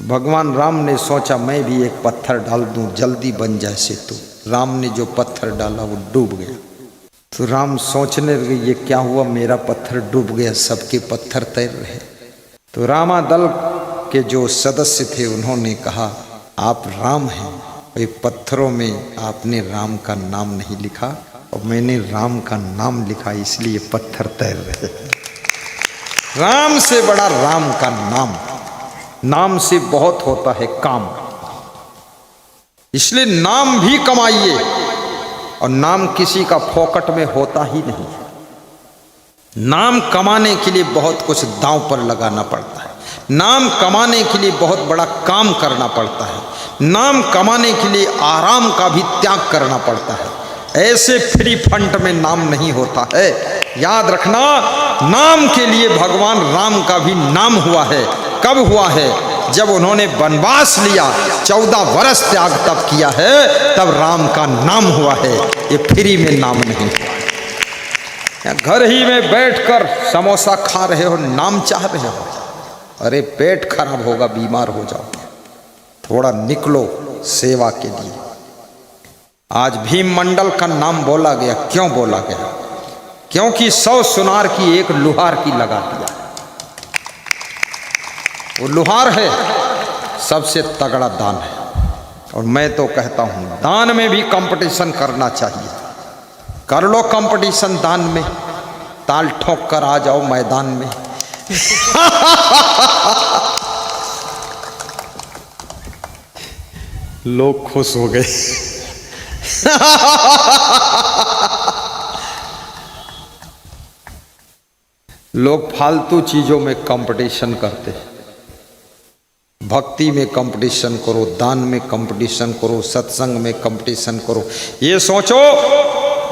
तो भगवान राम ने सोचा मैं भी एक पत्थर डाल दूं, जल्दी बन जाए सेतु। राम ने जो पत्थर डाला वो डूब गया। तो राम सोचने लगे ये क्या हुआ, मेरा पत्थर डूब गया, सबके पत्थर तैर रहे। तो रामा दल के जो सदस्य थे उन्होंने कहा आप राम हैं, ये पत्थरों में आपने राम का नाम नहीं लिखा और मैंने राम का नाम लिखा, इसलिए पत्थर तैर रहे। राम से बड़ा राम का नाम, नाम से बहुत होता है काम, इसलिए नाम भी कमाइए। और नाम किसी का फोकट में होता ही नहीं। नाम कमाने के लिए बहुत कुछ दांव पर लगाना पड़ता है। नाम कमाने के लिए बहुत बड़ा काम करना पड़ता है। नाम कमाने के लिए आराम का भी त्याग करना पड़ता है। ऐसे फ्री फंड में नाम नहीं होता है। याद रखना, नाम के लिए भगवान राम का भी नाम हुआ है। कब हुआ है? जब उन्होंने वनवास लिया, 14 वर्ष त्याग तब किया है, तब राम का नाम हुआ है। ये फ्री में नाम नहीं हुआ। या घर ही में बैठकर समोसा खा रहे हो, नाम चाह रहे हो, अरे पेट खराब होगा, बीमार हो जाओगे। थोड़ा निकलो सेवा के लिए। आज भीम मंडल का नाम बोला गया, क्यों बोला गया? क्योंकि 100 सुनार की एक लुहार की लगा दिया। वो लुहार है, सबसे तगड़ा दान है। और मैं तो कहता हूं दान में भी कंपटीशन करना चाहिए। कर लो कंपटीशन दान में, ताल ठोक कर आ जाओ मैदान में। लोग खुश हो गए। लोग फालतू चीजों में कंपटीशन करते हैं। भक्ति में कंपटीशन करो, दान में कंपटीशन करो, सत्संग में कंपटीशन करो। ये सोचो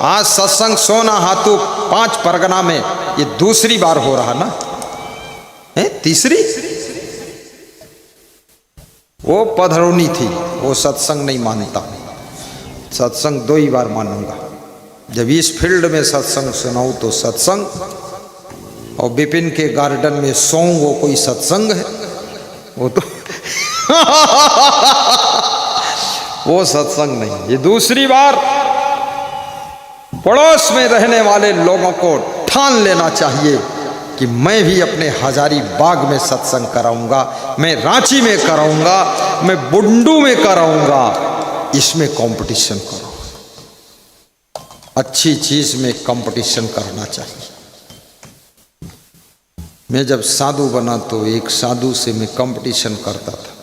आज सत्संग सोना हाथू 5 परगना में ये दूसरी बार हो रहा ना, है तीसरी। वो पधरौनी थी, वो सत्संग नहीं मानता। सत्संग 2 ही बार मानूंगा। जब इस फील्ड में सत्संग सुनाऊं तो सत्संग, और विपिन के गार्डन में सोऊं वो कोई सत्संग है? वो तो वो सत्संग नहीं। ये दूसरी बार पड़ोस में रहने वाले लोगों को ठान लेना चाहिए कि मैं भी अपने हजारीबाग में सत्संग कराऊंगा, मैं रांची में कराऊंगा, मैं बुंडू में कराऊंगा। इसमें कंपटीशन करो, अच्छी चीज में कंपटीशन करना चाहिए। मैं जब साधु बना तो एक साधु से मैं कंपटीशन करता था,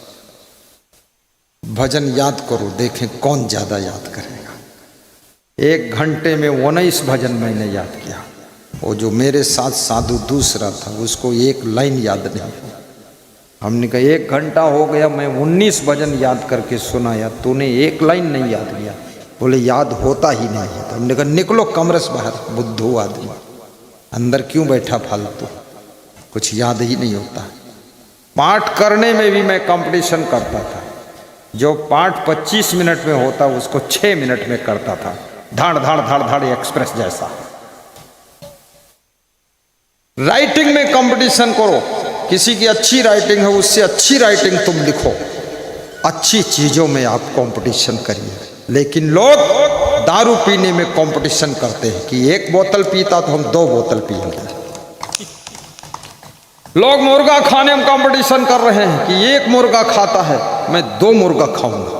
भजन याद करो, देखें कौन ज्यादा याद करेगा। 1 घंटे में 19 भजन मैंने याद किया। वो जो मेरे साथ साधु दूसरा था उसको 1 लाइन याद नहीं। हमने कहा 1 घंटा हो गया, मैं 19 भजन याद करके सुनाया, तूने 1 लाइन नहीं याद किया। बोले याद होता ही नहीं है। तो हमने कहा निकलो कमरे से बाहर, बुद्धू आदमी, अंदर क्यों बैठा फालतू, कुछ याद ही नहीं होता। पाठ करने में भी मैं कंपटीशन करता था। जो पाठ 25 मिनट में होता उसको 6 मिनट में करता था, धाड़ धाड़ धाड़ धाड़ एक्सप्रेस जैसा। राइटिंग में कंपटीशन करो, किसी की अच्छी राइटिंग है उससे अच्छी राइटिंग तुम लिखो। अच्छी चीजों में आप कंपटीशन करिए। लेकिन लोग दारू पीने में कंपटीशन करते हैं कि 1 बोतल पीता तो हम 2 बोतल पिएंगे। लोग मुर्गा खाने में कंपटीशन कर रहे हैं कि 1 मुर्गा खाता है, मैं 2 मुर्गा खाऊंगा।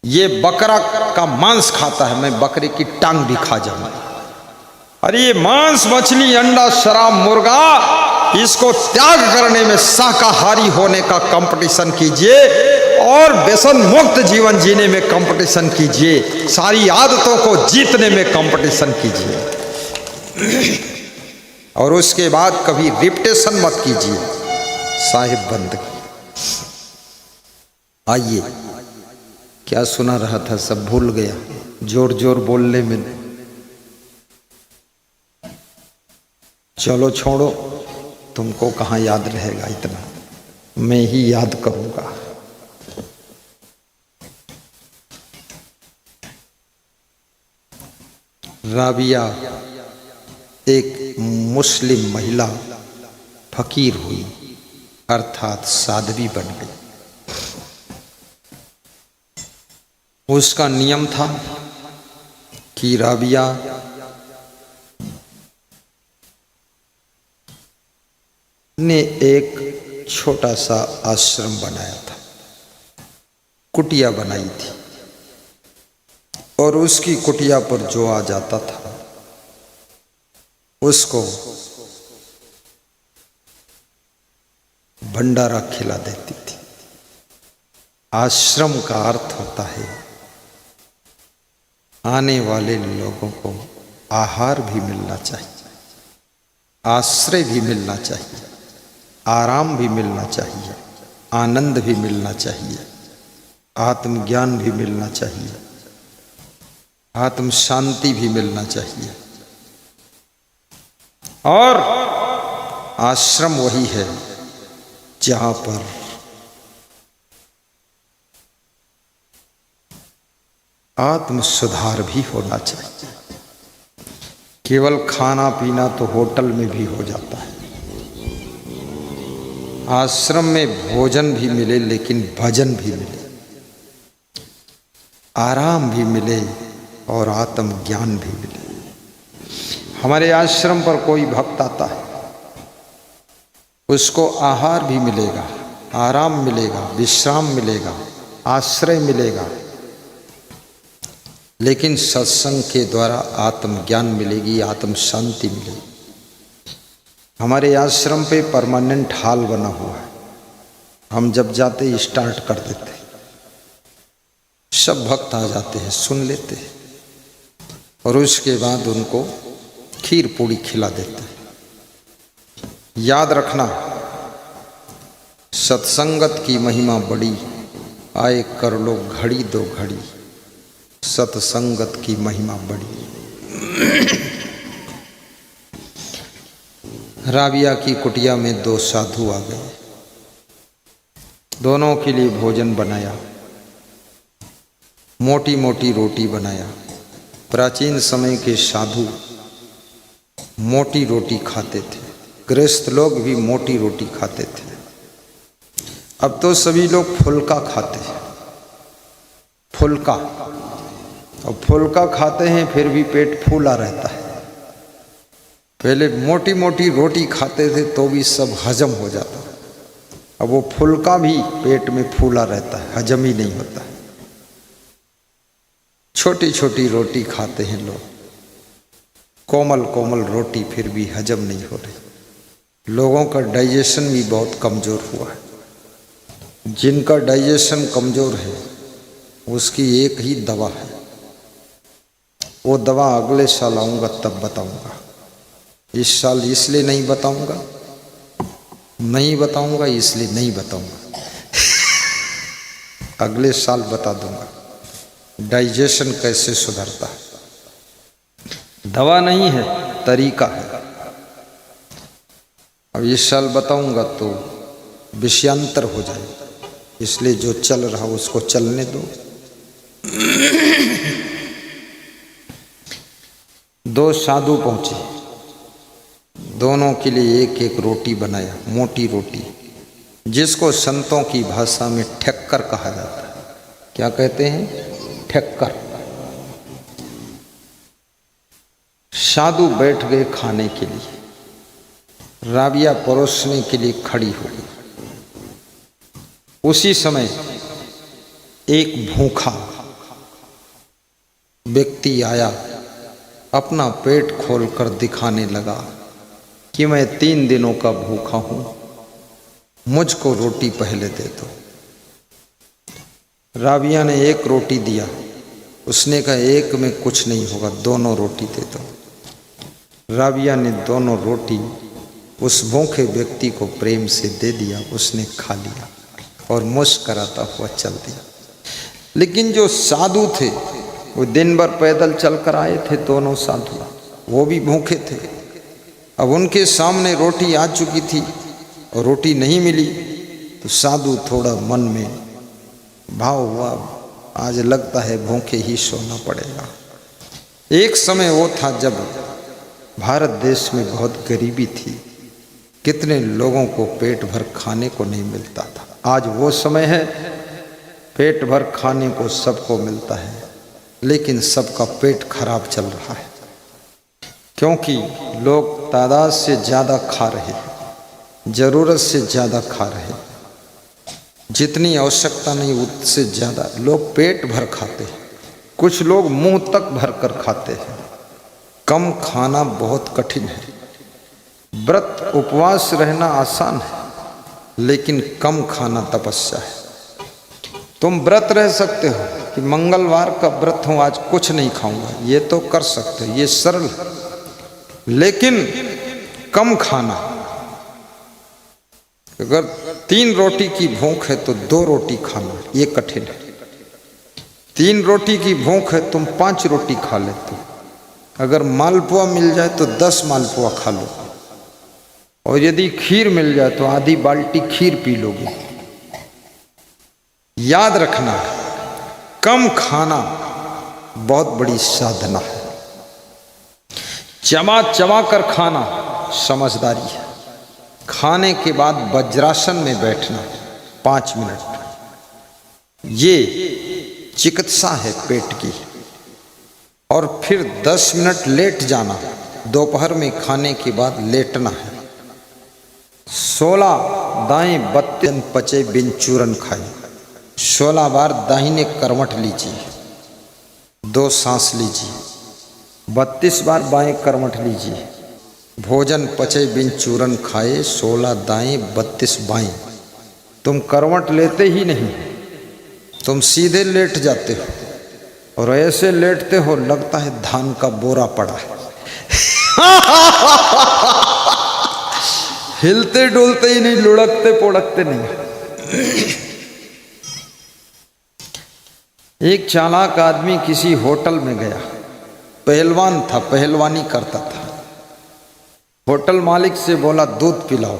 ये बकरा का मांस खाता है, मैं बकरे की टांग भी खा जाऊंगा। अरे ये मांस, मछली, अंडा, शराब, मुर्गा, इसको त्याग करने में शाकाहारी होने का कंपटीशन कीजिए और व्यसन मुक्त जीवन जीने में कंपटीशन कीजिए। सारी आदतों को जीतने में कंपटीशन कीजिए। और उसके बाद कभी रिपीटेशन मत कीजिए, साहिब बंद। आइए, क्या सुना रहा था सब भूल गया जोर जोर बोलने में। चलो छोड़ो, तुमको कहाँ याद रहेगा इतना, मैं ही याद करूंगा। राबिया एक मुस्लिम महिला फकीर हुई, अर्थात साध्वी बन गई। उसका नियम था कि राबिया ने एक छोटा सा आश्रम बनाया था, कुटिया बनाई थी, और उसकी कुटिया पर जो आ जाता था उसको भंडारा खिला देती थी। आश्रम का अर्थ होता है आने वाले लोगों को आहार भी मिलना चाहिए, आश्रय भी मिलना चाहिए, आराम भी मिलना चाहिए, आनंद भी मिलना चाहिए, आत्मज्ञान भी मिलना चाहिए, आत्म शांति भी मिलना चाहिए। और आश्रम वही है जहां पर आत्म सुधार भी होना चाहिए। केवल खाना पीना तो होटल में भी हो जाता है। आश्रम में भोजन भी मिले लेकिन भजन भी मिले, आराम भी मिले और आत्म ज्ञान भी मिले। हमारे आश्रम पर कोई भक्त आता है, उसको आहार भी मिलेगा, आराम मिलेगा, विश्राम मिलेगा, आश्रय मिलेगा, लेकिन सत्संग के द्वारा आत्मज्ञान मिलेगी, आत्म शांति मिलेगी। हमारे आश्रम पे परमानेंट हॉल बना हुआ है। हम जब जाते स्टार्ट कर देते, सब भक्त आ जाते हैं, सुन लेते हैं, और उसके बाद उनको खीर पूड़ी खिला देते हैं। याद रखना, सत्संगत की महिमा बड़ी, आए कर लो घड़ी दो घड़ी, सत्संगत की महिमा बड़ी। राबिया की कुटिया में दो साधु आ गए, दोनों के लिए भोजन बनाया, मोटी मोटी रोटी बनाया। प्राचीन समय के साधु मोटी रोटी खाते थे, गृहस्थ लोग भी मोटी रोटी खाते थे। अब तो सभी लोग फुल्का खाते हैं, फुल्का, और फुल्का खाते हैं फिर भी पेट फूला रहता है। पहले मोटी मोटी रोटी खाते थे तो भी सब हजम हो जाता, अब वो फुल्का भी पेट में फूला रहता है, हजम ही नहीं होता है। छोटी छोटी रोटी खाते हैं लोग, कोमल कोमल रोटी, फिर भी हजम नहीं हो रही। लोगों का डाइजेशन भी बहुत कमज़ोर हुआ है। जिनका डाइजेशन कमज़ोर है उसकी एक ही दवा है, वो दवा अगले साल आऊँगा तब बताऊँगा। इस साल इसलिए नहीं बताऊँगा, नहीं बताऊँगा इसलिए नहीं बताऊँगा, अगले साल बता दूँगा डाइजेशन कैसे सुधरता है। दवा नहीं है, तरीका है। अब इस साल बताऊंगा तो विषयांतर हो जाए, इसलिए जो चल रहा उसको चलने दो। दो साधु पहुंचे, दोनों के लिए एक एक रोटी बनाया, मोटी रोटी, जिसको संतों की भाषा में ठक्कर कहा जाता है। क्या कहते हैं? ठक्कर। साधु बैठ गए खाने के लिए, राबिया परोसने के लिए खड़ी हो गई। उसी समय एक भूखा व्यक्ति आया, अपना पेट खोलकर दिखाने लगा कि मैं 3 दिनों का भूखा हूं, मुझको रोटी पहले दे दो। राबिया ने एक रोटी दिया, उसने कहा एक में कुछ नहीं होगा, दोनों रोटी दे दो। राबिया ने दोनों रोटी उस भूखे व्यक्ति को प्रेम से दे दिया, उसने खा लिया और मुस्कराता हुआ चल दिया। लेकिन जो साधु थे वो दिन भर पैदल चलकर आए थे, दोनों साधु, वो भी भूखे थे। अब उनके सामने रोटी आ चुकी थी और रोटी नहीं मिली तो साधु थोड़ा मन में भाव हुआ, आज लगता है भूखे ही सोना पड़ेगा। एक समय वो था जब भारत देश में बहुत गरीबी थी, कितने लोगों को पेट भर खाने को नहीं मिलता था। आज वो समय है, पेट भर खाने को सबको मिलता है, लेकिन सबका पेट खराब चल रहा है, क्योंकि लोग तादाद से ज़्यादा खा रहे हैं, ज़रूरत से ज़्यादा खा रहे हैं। जितनी आवश्यकता नहीं उससे ज़्यादा लोग पेट भर खाते हैं। कुछ लोग मुंह तक भर कर खाते हैं। कम खाना बहुत कठिन है। व्रत उपवास रहना आसान है, लेकिन कम खाना तपस्या है। तुम व्रत रह सकते हो कि मंगलवार का व्रत हूँ, आज कुछ नहीं खाऊंगा, ये तो कर सकते हो, ये सरल है। लेकिन कम खाना, अगर 3 रोटी की भूख है तो 2 रोटी खाना, ये कठिन है। 3 रोटी की भूख है, तुम 5 रोटी खा लेते हो। अगर मालपुआ मिल जाए तो 10 मालपुआ खा लो, और यदि खीर मिल जाए तो आधी बाल्टी खीर पी लोगे। याद रखना, कम खाना बहुत बड़ी साधना है। चबा चबा कर खाना समझदारी है। खाने के बाद वज्रासन में बैठना 5 मिनट, ये चिकित्सा है पेट की। और फिर 10 मिनट लेट जाना। दोपहर में खाने के बाद लेटना है। 16 दाएं 32 पचे बिन चूरन खाए। 16 बार दाहिने करवट लीजिए, 2 सांस लीजिए। 32 बार बाएं करवट लीजिए। भोजन पचे बिन चूरन खाए। 16 दाएं 32 बाएं। तुम करवट लेते ही नहीं, तुम सीधे लेट जाते हो, और ऐसे लेटते हो लगता है धान का बोरा पड़ा है। हिलते डुलते ही नहीं, लुढ़कते पोड़कते नहीं। एक चालाक आदमी किसी होटल में गया। पहलवान था, पहलवानी करता था। होटल मालिक से बोला दूध पिलाओ।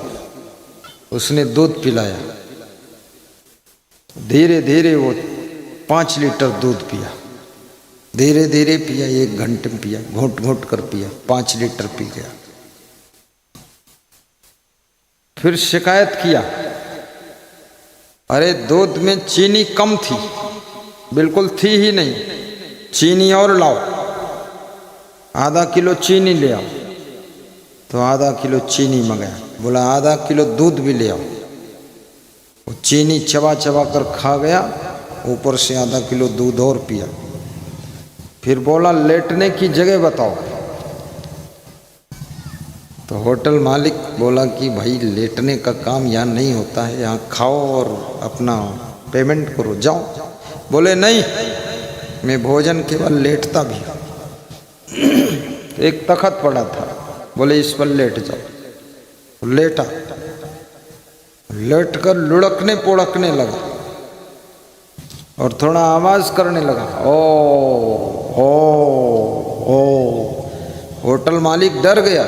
उसने दूध पिलाया। धीरे धीरे वो 5 लीटर दूध पिया। धीरे धीरे पिया, 1 घंटे में पिया, घोट घोट कर पिया, 5 लीटर पी गया। फिर शिकायत किया, अरे दूध में चीनी कम थी, बिल्कुल थी ही नहीं, चीनी और लाओ, आधा किलो चीनी ले आओ। तो आधा किलो चीनी मंगाया। बोला आधा किलो दूध भी ले आओ। वो चीनी चबा चबा कर खा गया, ऊपर से आधा किलो दूध और पिया। फिर बोला लेटने की जगह बताओ। तो होटल मालिक बोला कि भाई लेटने का काम यहाँ नहीं होता है, यहाँ खाओ और अपना पेमेंट करो, जाओ। बोले नहीं, मैं भोजन केवल लेटता भी हूँ। एक तख्त पड़ा था, बोले इस पर लेट जाओ। लेटा, लेट कर लुढ़कने पोड़कने लगा और थोड़ा आवाज करने लगा, ओ। होटल मालिक डर गया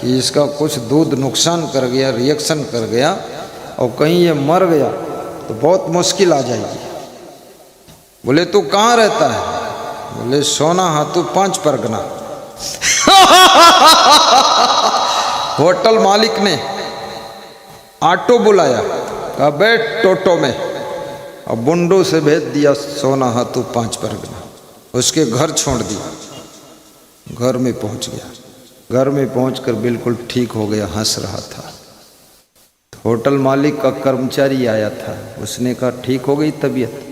कि इसका कुछ दूध नुकसान कर गया, रिएक्शन कर गया, और कहीं ये मर गया तो बहुत मुश्किल आ जाएगी। बोले तू कहाँ रहता है? बोले सोना हाथू 5 परगना। होटल मालिक ने ऑटो बुलाया, कहा बैठ टोटो में, और बुंडू से भेज दिया सोना हाथू 5 परगना। उसके घर छोड़ दिया। घर में पहुंच गया। घर में पहुंचकर बिल्कुल ठीक हो गया, हंस रहा था। तो होटल मालिक का कर्मचारी आया था, उसने कहा ठीक हो गई तबीयत?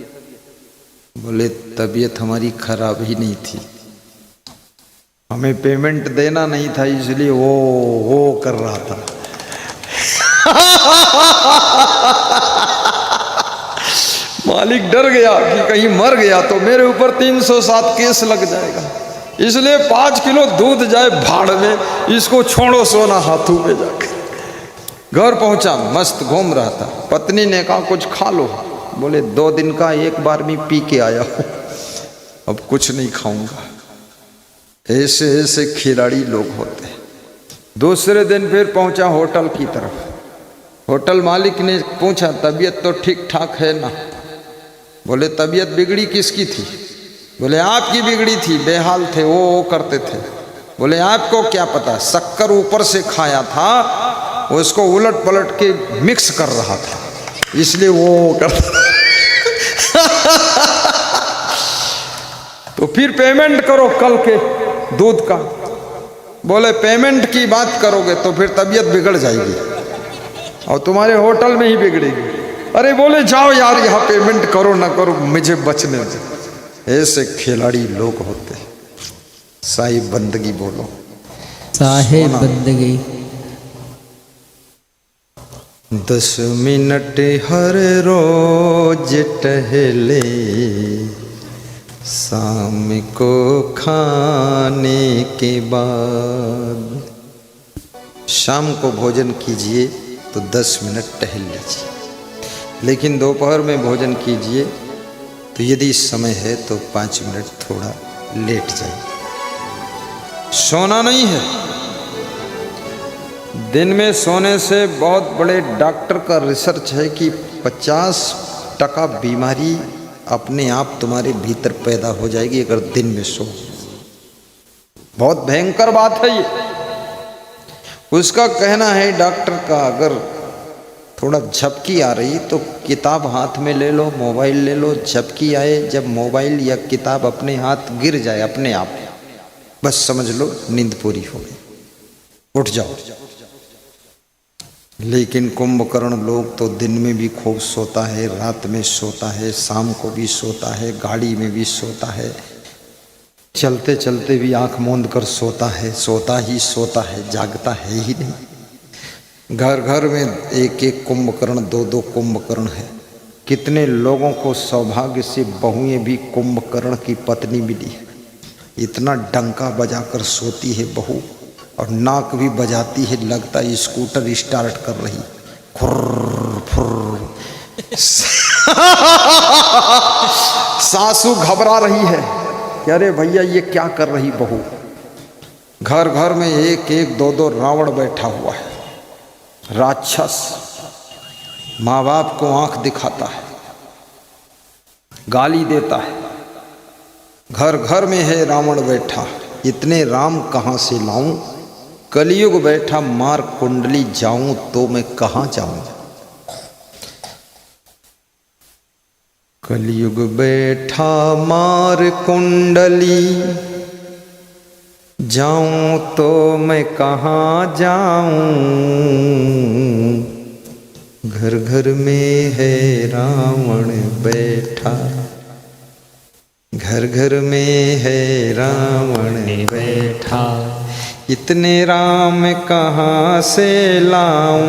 बोले तबीयत हमारी खराब ही नहीं थी, हमें पेमेंट देना नहीं था इसलिए वो कर रहा था। मालिक डर गया कि कहीं मर गया तो मेरे ऊपर 307 केस लग जाएगा, इसलिए 5 किलो दूध जाए भाड़ में, इसको छोड़ो सोना हाथू में जाकर। घर पहुंचा, मस्त घूम रहा था। पत्नी ने कहा कुछ खा लो। बोले 2 दिन का एक बार में पी के आया हूं, अब कुछ नहीं खाऊंगा। ऐसे ऐसे खिलाड़ी लोग होते हैं। दूसरे दिन फिर पहुंचा होटल की तरफ। होटल मालिक ने पूछा तबीयत तो ठीक ठाक है ना? बोले तबीयत बिगड़ी किसकी थी? बोले आपकी बिगड़ी थी, बेहाल थे, वो करते थे। बोले आपको क्या पता, शक्कर ऊपर से खाया था उसको उलट पलट के मिक्स कर रहा था, इसलिए वो कर तो फिर पेमेंट करो कल के दूध का। बोले पेमेंट की बात करोगे तो फिर तबीयत बिगड़ जाएगी और तुम्हारे होटल में ही बिगड़ेगी। अरे बोले जाओ यार यहाँ पेमेंट करो ना करो, मुझे बचने दो। ऐसे खिलाड़ी लोग होते हैं। साहिब बंदगी बोलो, साहिब बंदगी। 10 मिनट हर रोज टहले, शाम को खाने के बाद। शाम को भोजन कीजिए तो 10 मिनट टहल लीजिए, लेकिन दोपहर में भोजन कीजिए तो यदि समय है तो 5 मिनट थोड़ा लेट जाइए। सोना नहीं है। दिन में सोने से बहुत बड़े डॉक्टर का रिसर्च है कि 50% बीमारी अपने आप तुम्हारे भीतर पैदा हो जाएगी अगर दिन में सो। बहुत भयंकर बात है ये। उसका कहना है डॉक्टर का, अगर थोड़ा झपकी आ रही तो किताब हाथ में ले लो, मोबाइल ले लो, झपकी आए जब मोबाइल या किताब अपने हाथ गिर जाए अपने आप, बस समझ लो नींद पूरी हो गई, उठ जाओ। लेकिन कुंभकर्ण लोग तो दिन में भी खूब सोता है, रात में सोता है, शाम को भी सोता है, गाड़ी में भी सोता है, चलते चलते भी आंख मूंद कर सोता है, सोता ही सोता है, जागता है ही नहीं। घर घर में एक एक कुंभकर्ण, 2-2 कुंभकर्ण है। कितने लोगों को सौभाग्य से बहुएं भी कुंभकर्ण की पत्नी मिली है। इतना डंका बजाकर सोती है बहू और नाक भी बजाती है, लगता है स्कूटर स्टार्ट कर रही, फुर्र फुर्र। सासू घबरा रही है कि अरे भैया ये क्या कर रही बहू। घर घर में एक एक 2-2 रावण बैठा हुआ है, राक्षस। माँ बाप को आंख दिखाता है, गाली देता है। घर घर में है रावण बैठा, इतने राम कहाँ से लाऊं। कलयुग बैठा मार कुंडली जाऊं तो मैं कहाँ जाऊं। कलयुग बैठा मार कुंडली जाऊं तो मैं कहाँ जाऊं। घर घर में है रावण बैठा, घर घर में है रावण बैठा। इतने राम कहाँ से लाऊं।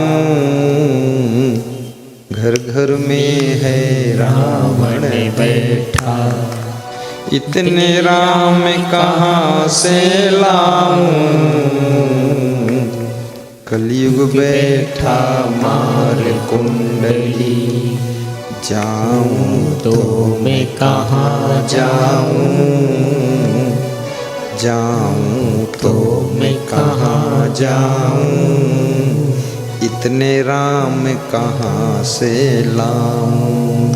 घर घर में है रावण बैठा, इतने राम कहाँ से लाऊं। कलयुग बैठा मार कुंडली जाऊं तो मैं कहाँ जाऊं। जाऊं तो मैं कहाँ जाऊं। इतने राम कहाँ से लाऊं।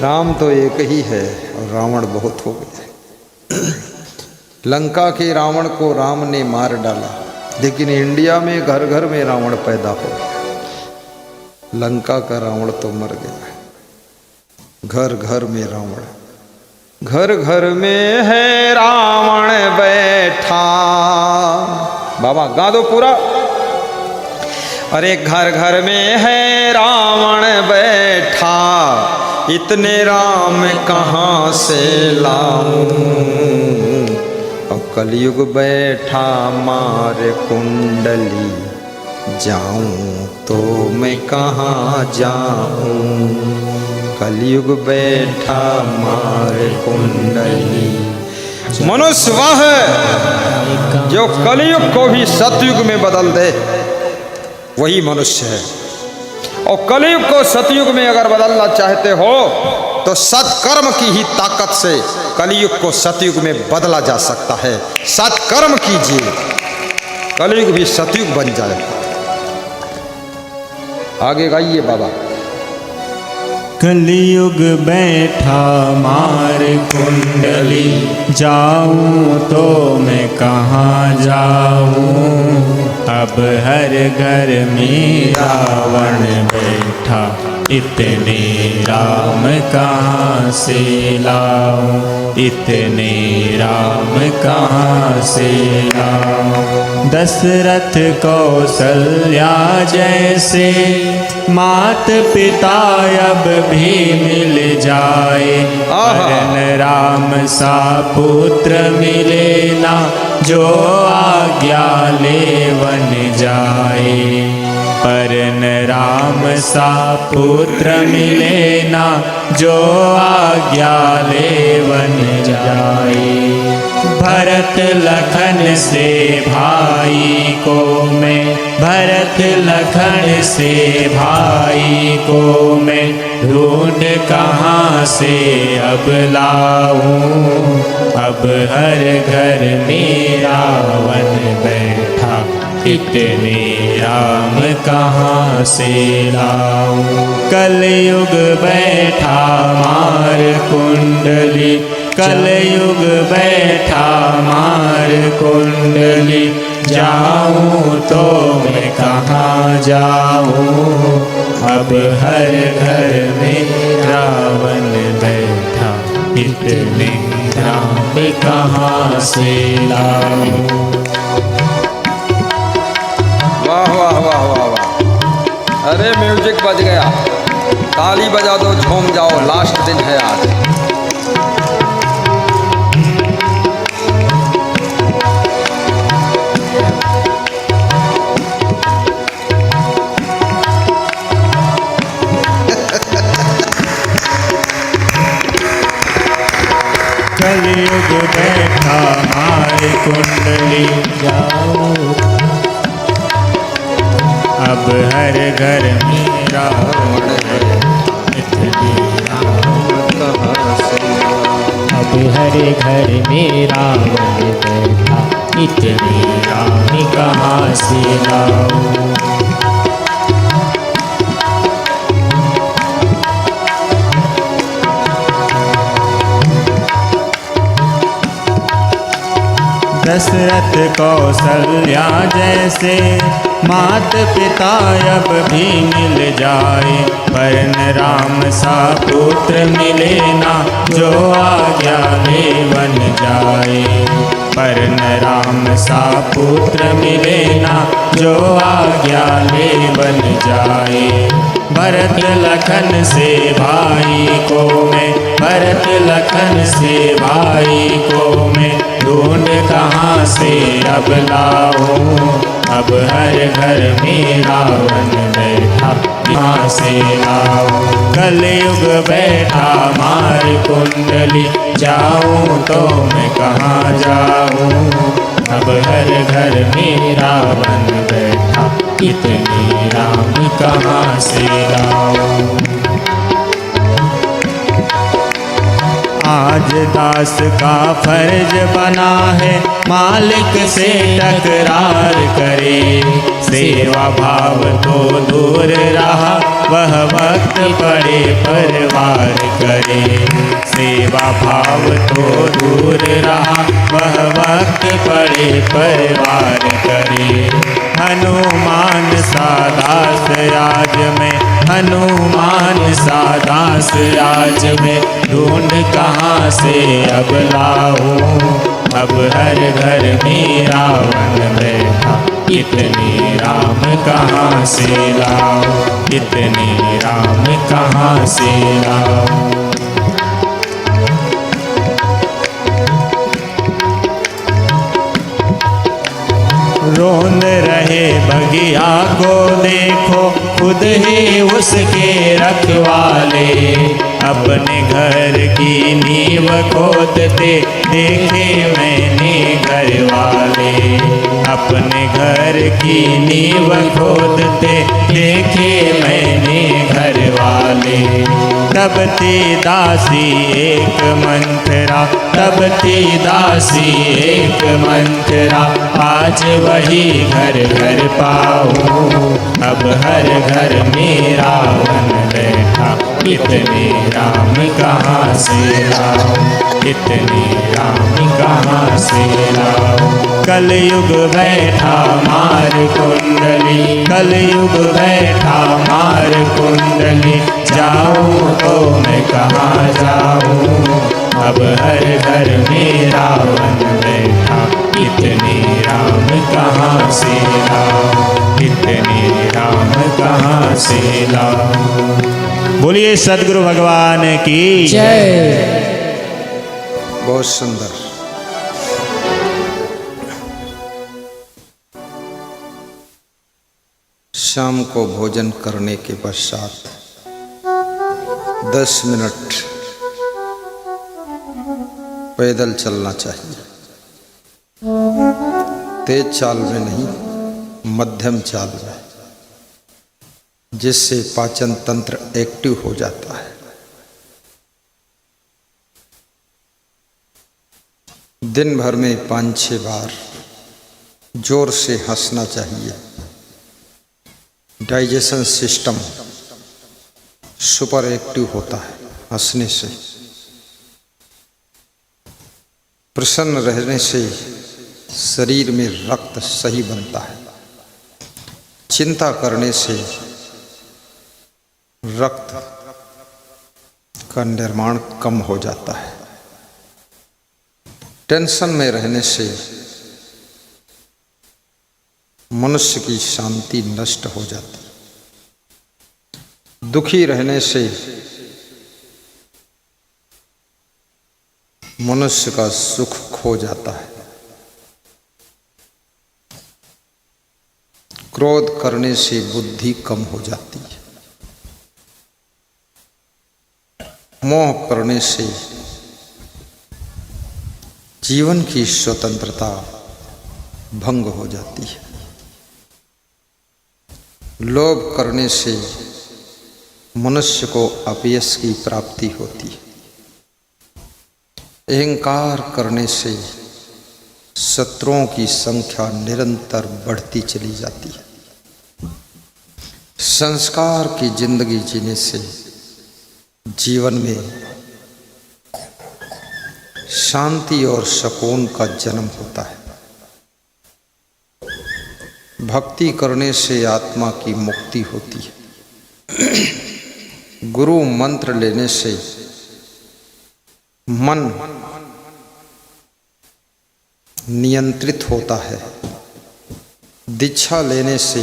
राम तो एक ही है और रावण बहुत हो गए। लंका के रावण को राम ने मार डाला, लेकिन इंडिया में घर घर में रावण पैदा हो गया। लंका का रावण तो मर गया। घर घर में रावण, घर घर में है रावण बैठा। बाबा गा दो पूरा। अरे घर घर में है रावण बैठा, इतने राम कहाँ से लाऊं। और कलयुग बैठा मार कुंडली जाऊं तो मैं कहाँ जाऊं। कलयुग बैठा मार कुंडली। मनुष्य वह है जो कलयुग को भी सतयुग में बदल दे, वही मनुष्य है। और कलयुग को सतयुग में अगर बदलना चाहते हो तो सत्कर्म की ही ताकत से कलयुग को सतयुग में बदला जा सकता है। सत्कर्म कीजिए, कलयुग भी सतयुग बन जाए। आगे गाइए बाबा। कलयुग बैठा मार कुंडली, जाऊं तो मैं कहाँ जाऊं। अब हर घर में रावण बैठा, इतने राम कहाँ से लाऊं। इतने राम कहाँ से लाऊं। दशरथ कौशल्या जैसे मात पिता अब भी मिल जाए, परन राम सा पुत्र मिले ना, जो आज्ञा ले वन जाए। परन राम सा पुत्र मिले ना, जो आज्ञा ले वन जाए। भरत लखन से भाई को मैं, भरत लखन से भाई को मैं, ढूंढ कहाँ से अब लाऊं। अब हर घर में रावण बैठा, इतने राम कहाँ से लाऊं। कलयुग बैठा मार कुंडली, कलयुग बैठा मार कुंडली, जाऊं तो मैं कहाँ जाऊं। अब हर घर में रावण बैठा, इतने राम कहाँ से लाऊं। वाह वाह वाह वाह वाह। अरे म्यूजिक बज गया, ताली बजा दो, झूम जाओ, लास्ट दिन है आज। कलयुग बैठा मार कुंडली, जाऊं अब हर घर में रावण है, इतने राम कहाँ से लाऊं। अब हर घर में रावण बैठा, इतने राम कहाँ से लाऊं। दशरथ कौशल्या जैसे मात पिता अब भी मिल जाए, परन राम सा पुत्र मिले ना, जो आज्ञा ले वन जाए। परन राम सा पुत्र मिले ना, जो आज्ञा ले वन जाए। भरत लखन से भाई को मैं, भरत लखन से भाई को मैं, ढूंढ कहाँ से अब लाऊं। अब हर घर में रावण बैठा, कहाँ से लाऊं। कलयुग बैठा मार कुंडली, जाऊं तो मैं कहाँ जाऊं। अब हर घर में रावण बैठा, इतने राम कहाँ से लाऊं। आज दास का फर्ज बना है, मालिक से टकरार करे। सेवा भाव तो दूर रहा, वह वक्त पड़े परवार करे। सेवा भाव तो दूर रहा, वह वक्त पड़े परवार करे। हनुमान सा दास आज में, हनुमान सा दास आज में, ढूंढ कहाँ से अब लाऊं। अब हर घर में रावण बैठा, इतने राम कहाँ से लाऊं। इतने राम कहाँ से लाऊं। रोन रहे बगिया को देखो, खुद ही उसके रखवाले। अपने घर की नींव खोदते देखे मैंने घर वाले। अपने घर की नींव खोदते देखे मैंने घर वाले। तब थी दासी एक मंत्रा, तब थी दासी एक मंत्रा, आज वही घर घर पाऊं। अब हर घर में रावण बैठा, इतने राम कहाँ से लाओ, इतने राम कहाँ से लाओ। कलयुग बैठा मार कुंडली, कलयुग बैठा मार कुंडली, जाऊँ तो मैं कहाँ जाऊँ, अब हर घर में रावण बैठा, इतने राम कहाँ से लाओ, इतने राम कहाँ से लाओ। बोलिए सद्गुरु भगवान की जय। बहुत सुंदर। शाम को भोजन करने के पश्चात 10 मिनट पैदल चलना चाहिए। तेज चाल में नहीं, मध्यम चाल में, जिससे पाचन तंत्र एक्टिव हो जाता है। दिन भर में 5-6 बार जोर से हंसना चाहिए। डाइजेशन सिस्टम सुपर एक्टिव होता है हंसने से। प्रसन्न रहने से शरीर में रक्त सही बनता है। चिंता करने से रक्त का निर्माण कम हो जाता है। टेंशन में रहने से मनुष्य की शांति नष्ट हो जाती है। दुखी रहने से मनुष्य का सुख खो जाता है। क्रोध करने से बुद्धि कम हो जाती है। मोह करने से जीवन की स्वतंत्रता भंग हो जाती है। लोभ करने से मनुष्य को अपयश की प्राप्ति होती है। अहंकार करने से शत्रुओं की संख्या निरंतर बढ़ती चली जाती है। संस्कार की जिंदगी जीने से जीवन में शांति और सुकून का जन्म होता है। भक्ति करने से आत्मा की मुक्ति होती है। गुरु मंत्र लेने से मन नियंत्रित होता है। दीक्षा लेने से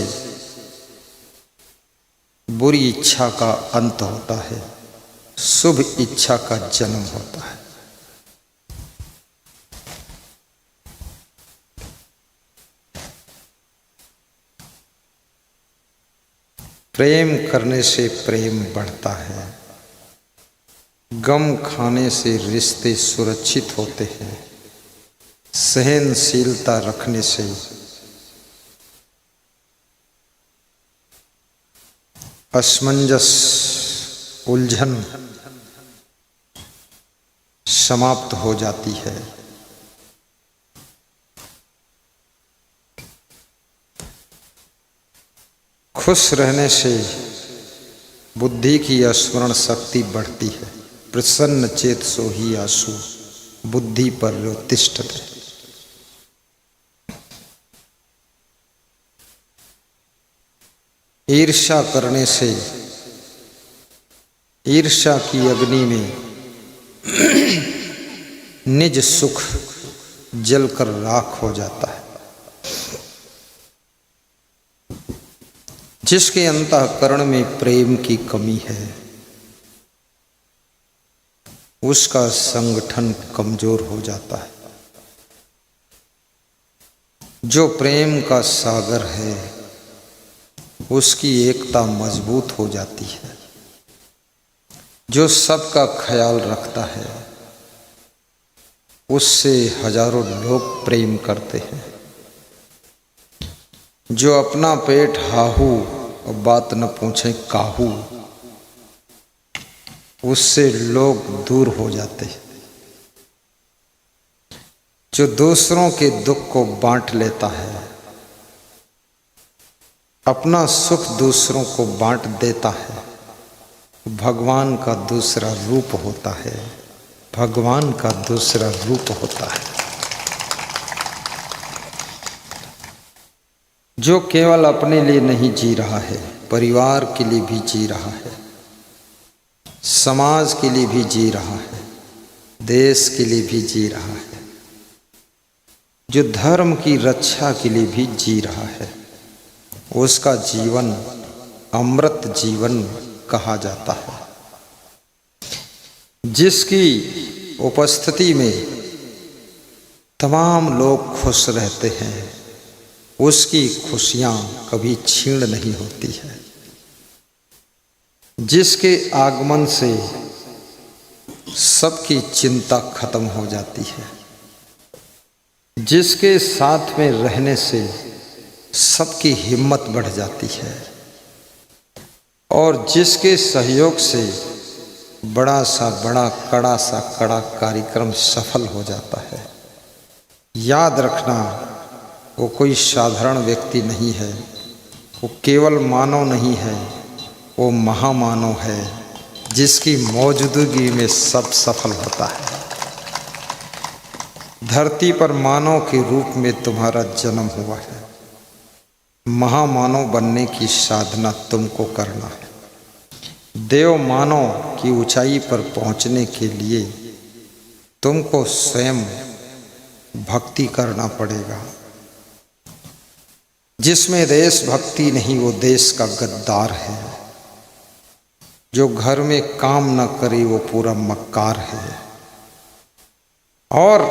बुरी इच्छा का अंत होता है, शुभ इच्छा का जन्म होता है। प्रेम करने से प्रेम बढ़ता है। गम खाने से रिश्ते सुरक्षित होते हैं। सहनशीलता रखने से असमंजस, उलझन समाप्त हो जाती है। खुश रहने से बुद्धि की स्मरण शक्ति बढ़ती है। प्रसन्न चेत सो ही आसु बुद्धि पर तिष्ठते। ईर्ष्या करने से ईर्ष्या की अग्नि में निज सुख जलकर राख हो जाता है। जिसके अंतःकरण में प्रेम की कमी है उसका संगठन कमजोर हो जाता है। जो प्रेम का सागर है उसकी एकता मजबूत हो जाती है। जो सबका ख्याल रखता है उससे हजारों लोग प्रेम करते हैं। जो अपना पेट हाहू और बात न पूछे काहू, उससे लोग दूर हो जाते हैं। जो दूसरों के दुख को बांट लेता है, अपना सुख दूसरों को बांट देता है, भगवान का दूसरा रूप होता है, भगवान का दूसरा रूप होता है, जो केवल अपने लिए नहीं जी रहा है, परिवार के लिए भी जी रहा है, समाज के लिए भी जी रहा है, देश के लिए भी जी रहा है, जो धर्म की रक्षा के लिए भी जी रहा है, उसका जीवन अमृत जीवन कहा जाता है। जिसकी उपस्थिति में तमाम लोग खुश रहते हैं, उसकी खुशियां कभी छीण नहीं होती है। जिसके आगमन से सबकी चिंता खत्म हो जाती है, जिसके साथ में रहने से सबकी हिम्मत बढ़ जाती है, और जिसके सहयोग से बड़ा सा बड़ा कड़ा सा कड़ा कार्यक्रम सफल हो जाता है। याद रखना, वो कोई साधारण व्यक्ति नहीं है, वो केवल मानव नहीं है, वो महामानव है, जिसकी मौजूदगी में सब सफल होता है। धरती पर मानव के रूप में तुम्हारा जन्म हुआ है, महामानव बनने की साधना तुमको करना है। देव मानव की ऊंचाई पर पहुंचने के लिए तुमको स्वयं भक्ति करना पड़ेगा। जिसमें देशभक्ति नहीं, वो देश का गद्दार है। जो घर में काम न करे, वो पूरा मक्कार है। और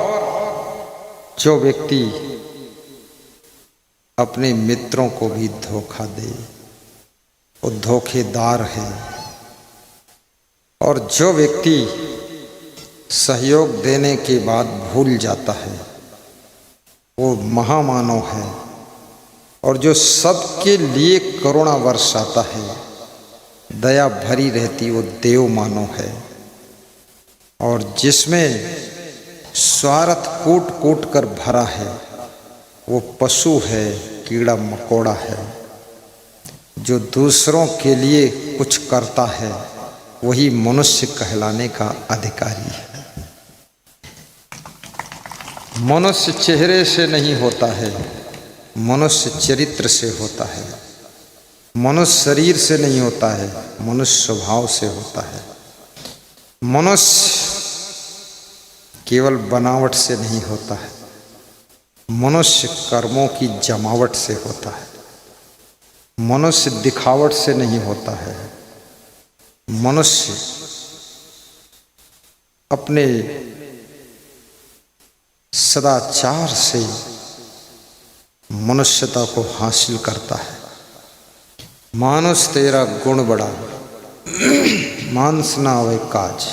जो व्यक्ति अपने मित्रों को भी धोखा दे, वो धोखेदार है। और जो व्यक्ति सहयोग देने के बाद भूल जाता है, वो महामानव है। और जो सबके लिए करुणा बरसाता है, दया भरी रहती, वो देव मानव है। और जिसमें स्वार्थ कूट कूट कर भरा है, वो पशु है, कीड़ा मकोड़ा है। जो दूसरों के लिए कुछ करता है, वही मनुष्य कहलाने का अधिकारी है। मनुष्य चेहरे से नहीं होता है, मनुष्य चरित्र से होता है। मनुष्य शरीर से नहीं होता है, मनुष्य स्वभाव से होता है। मनुष्य केवल बनावट से नहीं होता है, मनुष्य कर्मों की जमावट से होता है। मनुष्य दिखावट से नहीं होता है, मनुष्य अपने सदाचार से मनुष्यता को हासिल करता है। मानुष तेरा गुण बड़ा, मानस ना आवे काज।